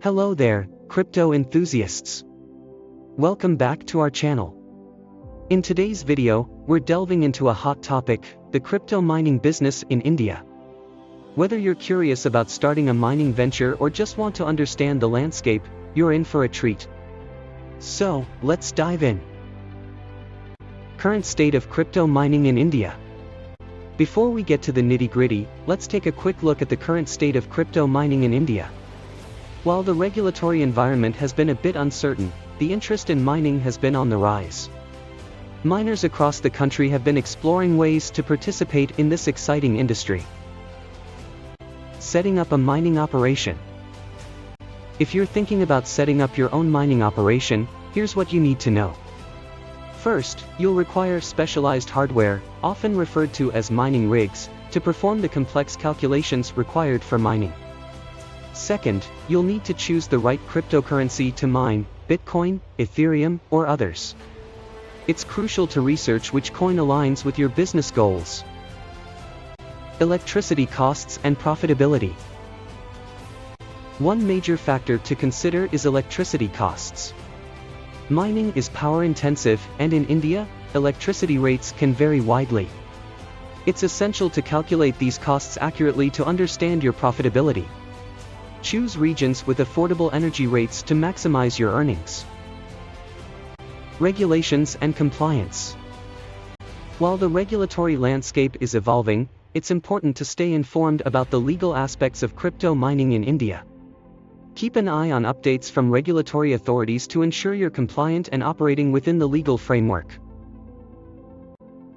Hello there, crypto enthusiasts. Welcome back to our channel. In today's video, we're delving into a hot topic, the crypto mining business in India. Whether you're curious about starting a mining venture or just want to understand the landscape, you're in for a treat. So, let's dive in. Current state of crypto mining in India. Before we get to the nitty-gritty, let's take a quick look at the current state of crypto mining in India. While the regulatory environment has been a bit uncertain, the interest in mining has been on the rise. Miners across the country have been exploring ways to participate in this exciting industry. Setting up a mining operation. If you're thinking about setting up your own mining operation, here's what you need to know. First, you'll require specialized hardware, often referred to as mining rigs, to perform the complex calculations required for mining. Second, you'll need to choose the right cryptocurrency to mine, Bitcoin, Ethereum, or others. It's crucial to research which coin aligns with your business goals. Electricity costs and profitability. One major factor to consider is electricity costs. Mining is power-intensive, and in India, electricity rates can vary widely. It's essential to calculate these costs accurately to understand your profitability. Choose regions with affordable energy rates to maximize your earnings. Regulations and compliance. While the regulatory landscape is evolving, it's important to stay informed about the legal aspects of crypto mining in India. Keep an eye on updates from regulatory authorities to ensure you're compliant and operating within the legal framework.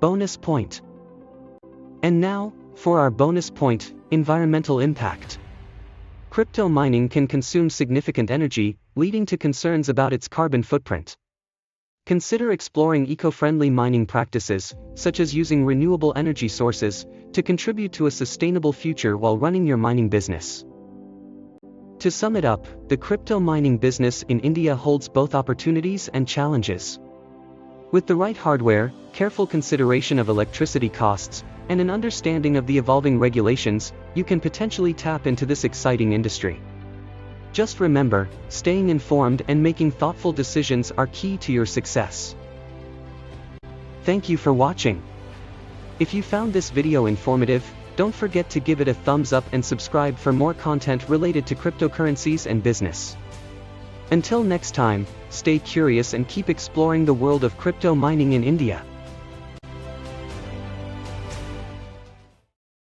Bonus point. And now, for our bonus point, environmental impact. Crypto mining can consume significant energy, leading to concerns about its carbon footprint. Consider exploring eco-friendly mining practices, such as using renewable energy sources, to contribute to a sustainable future while running your mining business. To sum it up, the crypto mining business in India holds both opportunities and challenges. With the right hardware, careful consideration of electricity costs, and an understanding of the evolving regulations, you can potentially tap into this exciting industry. Just remember, staying informed and making thoughtful decisions are key to your success. Thank you for watching. If you found this video informative, don't forget to give it a thumbs up and subscribe for more content related to cryptocurrencies and business. Until next time, stay curious and keep exploring the world of crypto mining in India.